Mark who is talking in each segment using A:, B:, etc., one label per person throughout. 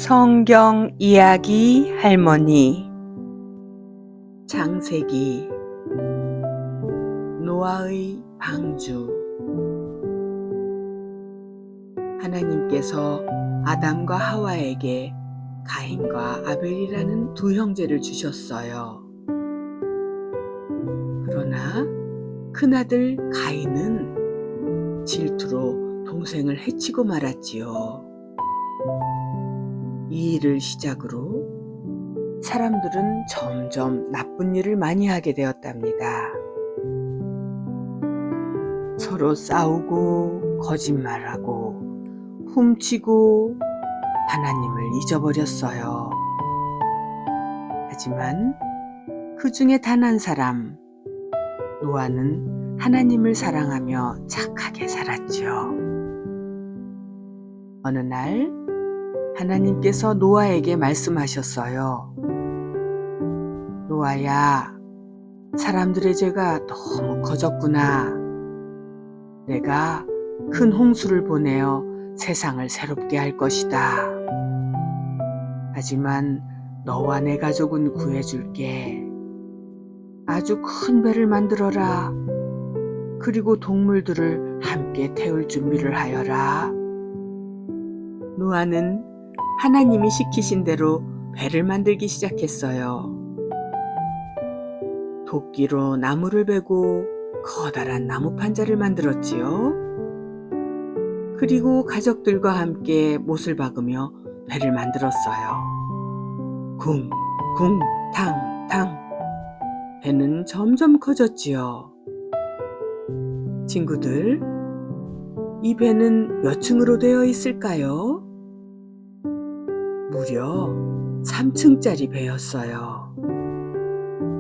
A: 성경 이야기 할머니 창세기 노아의 방주. 하나님께서 아담과 하와에게 가인과 아벨이라는 두 형제를 주셨어요. 그러나 큰아들 가인은 질투로 동생을 해치고 말았지요. 이 일을 시작으로 사람들은 점점 나쁜 일을 많이 하게 되었답니다. 서로 싸우고 거짓말하고 훔치고 하나님을 잊어버렸어요. 하지만 그 중에 단 한 사람, 노아는 하나님을 사랑하며 착하게 살았죠. 어느 날 하나님께서 노아에게 말씀하셨어요. 노아야, 사람들의 죄가 너무 커졌구나. 내가 큰 홍수를 보내어 세상을 새롭게 할 것이다. 하지만 너와 내 가족은 구해줄게. 아주 큰 배를 만들어라. 그리고 동물들을 함께 태울 준비를 하여라. 노아는 하나님이 시키신 대로 배를 만들기 시작했어요. 도끼로 나무를 베고 커다란 나무 판자를 만들었지요. 그리고 가족들과 함께 못을 박으며 배를 만들었어요. 쿵, 쿵, 탕, 탕. 배는 점점 커졌지요. 친구들, 이 배는 몇 층으로 되어 있을까요? 무려 3층짜리 배였어요.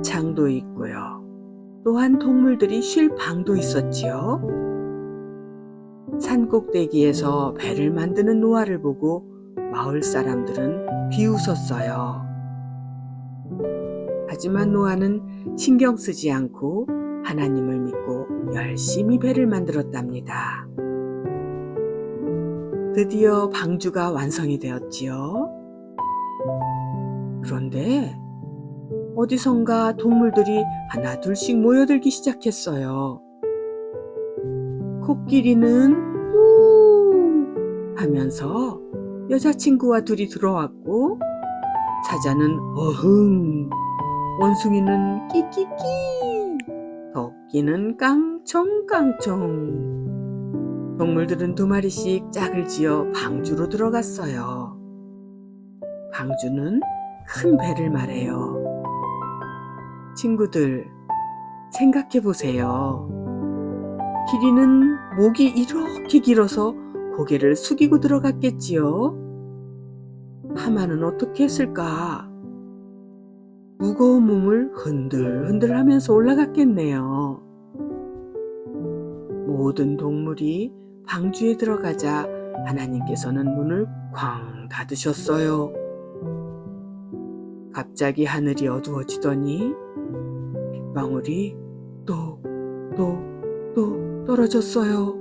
A: 창도 있고요. 또한 동물들이 쉴 방도 있었지요. 산 꼭대기에서 배를 만드는 노아를 보고 마을 사람들은 비웃었어요. 하지만 노아는 신경 쓰지 않고 하나님을 믿고 열심히 배를 만들었답니다. 드디어 방주가 완성이 되었지요. 그런데 어디선가 동물들이 하나 둘씩 모여들기 시작했어요. 코끼리는 우 하면서 여자친구와 둘이 들어왔고, 사자는 어흥, 원숭이는 끼끼끼, 토끼는 깡총깡총. 동물들은 두 마리씩 짝을 지어 방주로 들어갔어요. 방주는 큰 배를 말해요. 친구들, 생각해 보세요. 길이는 목이 이렇게 길어서 고개를 숙이고 들어갔겠지요. 하마는 어떻게 했을까? 무거운 몸을 흔들흔들 하면서 올라갔겠네요. 모든 동물이 방주에 들어가자 하나님께서는 문을 쾅 닫으셨어요. 갑자기 하늘이 어두워지더니 빗방울이 또 떨어졌어요.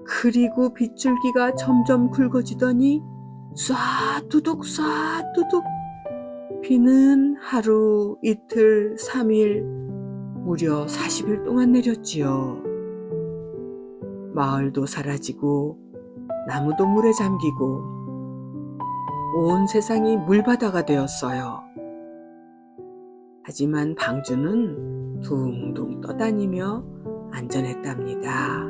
A: 그리고 빗줄기가 점점 굵어지더니 쏴두둑 쏴두둑. 비는 하루, 이틀, 3일, 무려 40일 동안 내렸지요. 마을도 사라지고 나무도 물에 잠기고 온 세상이 물바다가 되었어요. 하지만 방주는 둥둥 떠다니며 안전했답니다.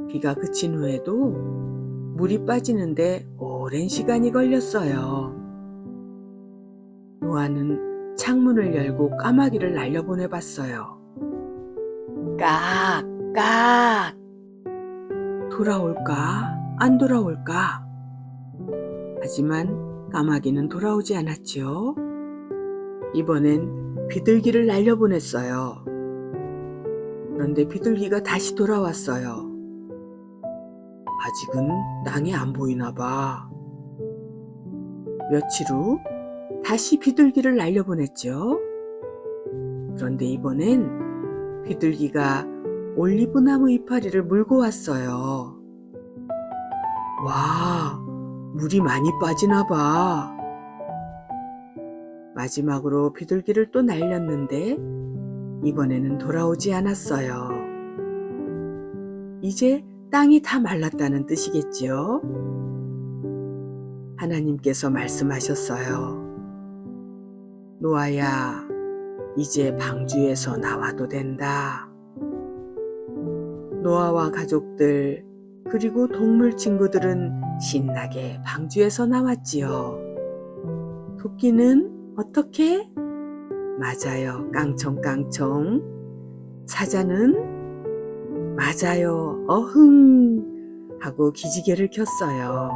A: 비가 그친 후에도 물이 빠지는데 오랜 시간이 걸렸어요. 노아는 창문을 열고 까마귀를 날려보내봤어요. 깍! 깍! 돌아올까? 안 돌아올까? 하지만 까마귀는 돌아오지 않았지요. 이번엔 비둘기를 날려보냈어요. 그런데 비둘기가 다시 돌아왔어요. 아직은 땅이 안 보이나 봐. 며칠 후 다시 비둘기를 날려보냈죠. 그런데 이번엔 비둘기가 올리브나무 이파리를 물고 왔어요. 와, 물이 많이 빠지나 봐. 마지막으로 비둘기를 또 날렸는데 이번에는 돌아오지 않았어요. 이제 땅이 다 말랐다는 뜻이겠지요? 하나님께서 말씀하셨어요. 노아야, 이제 방주에서 나와도 된다. 노아와 가족들, 그리고 동물 친구들은 신나게 방주에서 나왔지요. 토끼는 어떻게? 맞아요, 깡총깡총. 사자는 맞아요, 어흥 하고 기지개를 켰어요.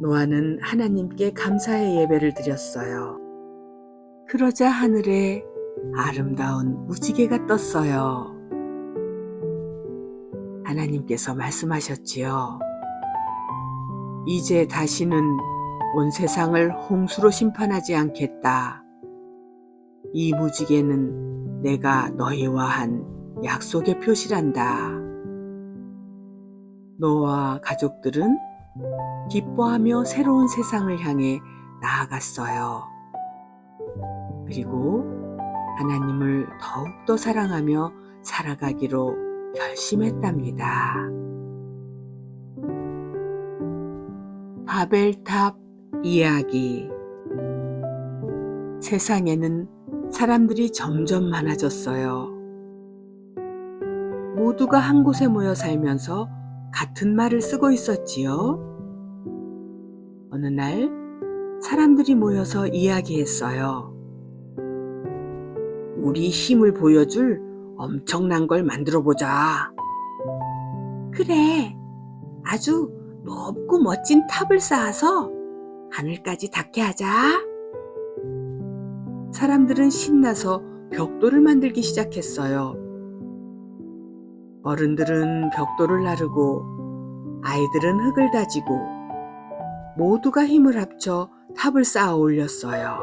A: 노아는 하나님께 감사의 예배를 드렸어요. 그러자 하늘에 아름다운 무지개가 떴어요. 하나님께서 말씀하셨지요. 이제 다시는 온 세상을 홍수로 심판하지 않겠다. 이 무지개는 내가 너희와 한 약속의 표시란다. 노아와 가족들은 기뻐하며 새로운 세상을 향해 나아갔어요. 그리고 하나님을 더욱더 사랑하며 살아가기로 결심했답니다. 바벨탑 이야기. 세상에는 사람들이 점점 많아졌어요. 모두가 한 곳에 모여 살면서 같은 말을 쓰고 있었지요. 어느 날 사람들이 모여서 이야기했어요. 우리 힘을 보여줄 엄청난 걸 만들어 보자. 그래, 아주 높고 멋진 탑을 쌓아서 하늘까지 닿게 하자. 사람들은 신나서 벽돌을 만들기 시작했어요. 어른들은 벽돌을 나르고 아이들은 흙을 다지고 모두가 힘을 합쳐 탑을 쌓아 올렸어요.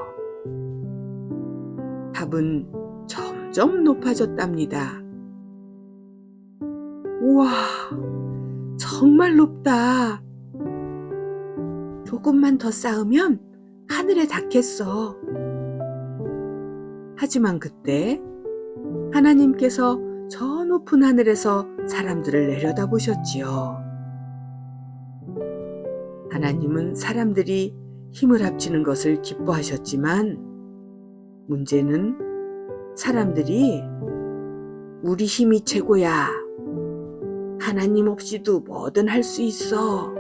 A: 탑은 점점 높아졌답니다. 우와, 정말 높다. 조금만 더 쌓으면 하늘에 닿겠어. 하지만 그때 하나님께서 저 높은 하늘에서 사람들을 내려다보셨지요. 하나님은 사람들이 힘을 합치는 것을 기뻐하셨지만 문제는 사람들이 우리 힘이 최고야. 하나님 없이도 뭐든 할 수 있어.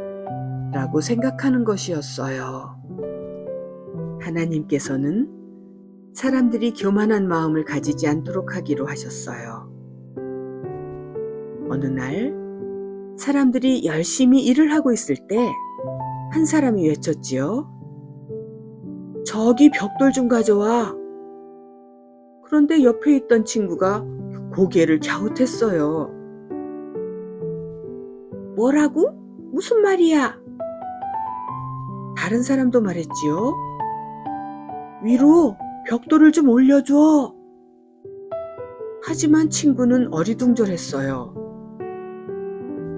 A: 라고 생각하는 것이었어요. 하나님께서는 사람들이 교만한 마음을 가지지 않도록 하기로 하셨어요. 어느 날 사람들이 열심히 일을 하고 있을 때 한 사람이 외쳤지요. 저기 벽돌 좀 가져와. 그런데 옆에 있던 친구가 고개를 갸웃했어요. 뭐라고? 무슨 말이야? 다른 사람도 말했지요. 위로 벽돌을 좀 올려줘. 하지만 친구는 어리둥절했어요.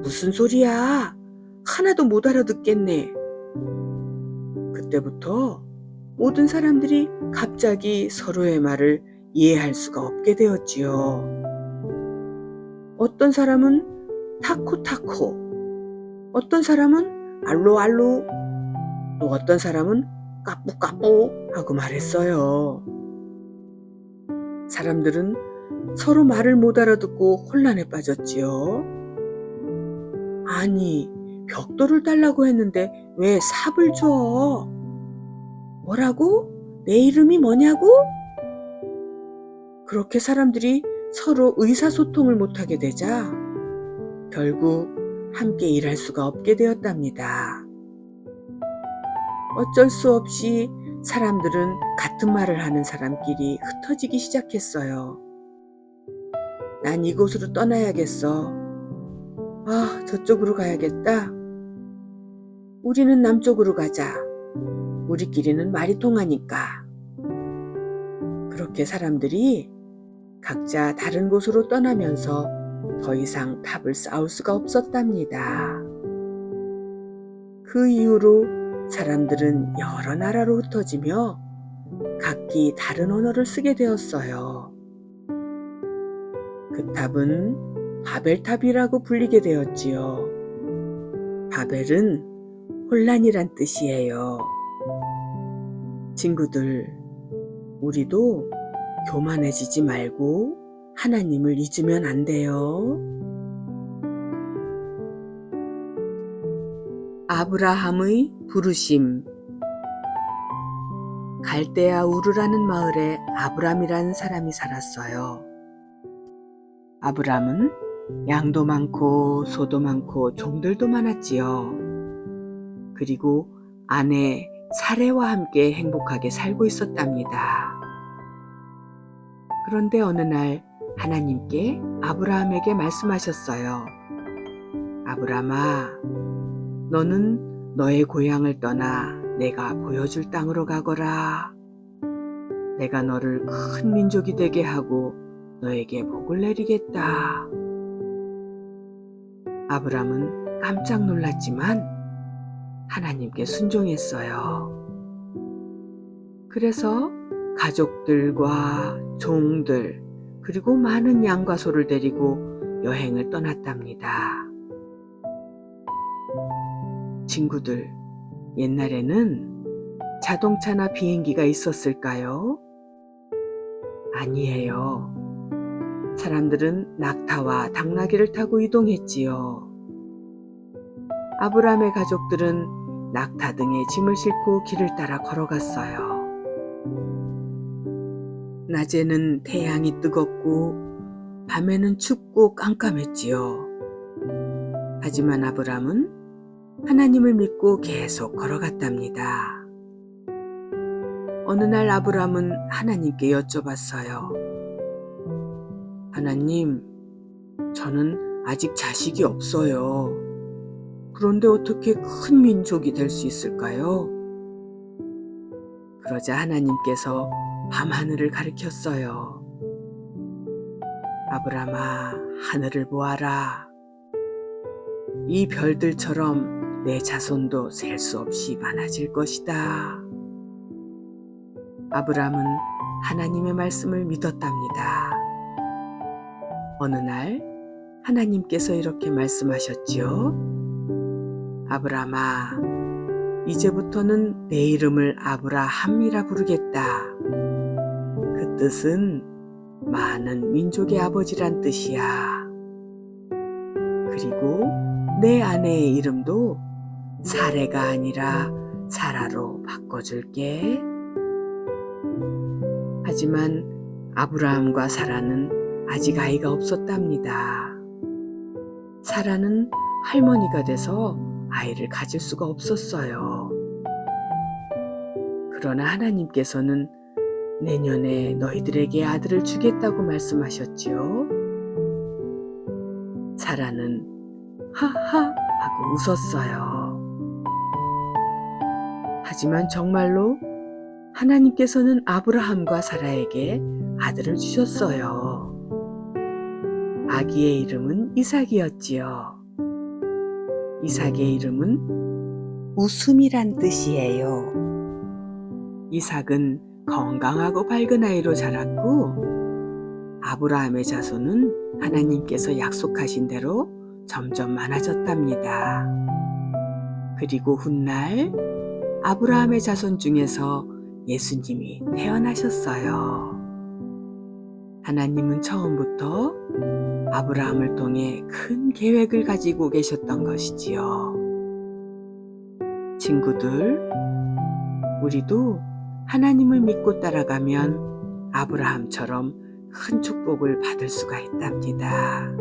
A: 무슨 소리야? 하나도 못 알아듣겠네. 그때부터 모든 사람들이 갑자기 서로의 말을 이해할 수가 없게 되었지요. 어떤 사람은 타코타코, 어떤 사람은 알로알로, 또 어떤 사람은 까뿌까뿌 하고 말했어요. 사람들은 서로 말을 못 알아듣고 혼란에 빠졌지요. 아니, 벽돌을 달라고 했는데 왜 삽을 줘? 뭐라고? 내 이름이 뭐냐고? 그렇게 사람들이 서로 의사소통을 못하게 되자 결국 함께 일할 수가 없게 되었답니다. 어쩔 수 없이 사람들은 같은 말을 하는 사람끼리 흩어지기 시작했어요. 난 이곳으로 떠나야겠어. 아, 저쪽으로 가야겠다. 우리는 남쪽으로 가자. 우리끼리는 말이 통하니까. 그렇게 사람들이 각자 다른 곳으로 떠나면서 더 이상 탑을 쌓을 수가 없었답니다. 그 이후로 사람들은 여러 나라로 흩어지며 각기 다른 언어를 쓰게 되었어요. 그 탑은 바벨탑이라고 불리게 되었지요. 바벨은 혼란이란 뜻이에요. 친구들, 우리도 교만해지지 말고 하나님을 잊으면 안 돼요. 아브라함의 부르심. 갈대아 우르라는 마을에 아브람이라는 사람이 살았어요. 아브람은 양도 많고 소도 많고 종들도 많았지요. 그리고 아내 사레와 함께 행복하게 살고 있었답니다. 그런데 어느 날 하나님께 아브라함에게 말씀하셨어요. 아브람아, 너는 너의 고향을 떠나 내가 보여줄 땅으로 가거라. 내가 너를 큰 민족이 되게 하고 너에게 복을 내리겠다. 아브람은 깜짝 놀랐지만 하나님께 순종했어요. 그래서 가족들과 종들 그리고 많은 양과 소를 데리고 여행을 떠났답니다. 친구들, 옛날에는 자동차나 비행기가 있었을까요? 아니에요. 사람들은 낙타와 당나귀를 타고 이동했지요. 아브람의 가족들은 낙타 등의 짐을 싣고 길을 따라 걸어갔어요. 낮에는 태양이 뜨겁고 밤에는 춥고 깜깜했지요. 하지만 아브람은 하나님을 믿고 계속 걸어갔답니다. 어느 날 아브람은 하나님께 여쭤봤어요. 하나님, 저는 아직 자식이 없어요. 그런데 어떻게 큰 민족이 될 수 있을까요? 그러자 하나님께서 밤하늘을 가리켰어요. 아브람아, 하늘을 보아라. 이 별들처럼 내 자손도 셀 수 없이 많아질 것이다. 아브람은 하나님의 말씀을 믿었답니다. 어느 날 하나님께서 이렇게 말씀하셨지요. 아브람아, 이제부터는 내 이름을 아브라함이라 부르겠다. 그 뜻은 많은 민족의 아버지란 뜻이야. 그리고 내 아내의 이름도 사레가 아니라 사라로 바꿔줄게. 하지만 아브라함과 사라는 아직 아이가 없었답니다. 사라는 할머니가 돼서 아이를 가질 수가 없었어요. 그러나 하나님께서는 내년에 너희들에게 아들을 주겠다고 말씀하셨지요. 사라는 하하 하고 웃었어요. 하지만 정말로 하나님께서는 아브라함과 사라에게 아들을 주셨어요. 아기의 이름은 이삭이었지요. 이삭의 이름은 웃음이란 뜻이에요. 이삭은 건강하고 밝은 아이로 자랐고 아브라함의 자손은 하나님께서 약속하신 대로 점점 많아졌답니다. 그리고 훗날 아브라함의 자손 중에서 예수님이 태어나셨어요. 하나님은 처음부터 아브라함을 통해 큰 계획을 가지고 계셨던 것이지요. 친구들, 우리도 하나님을 믿고 따라가면 아브라함처럼 큰 축복을 받을 수가 있답니다.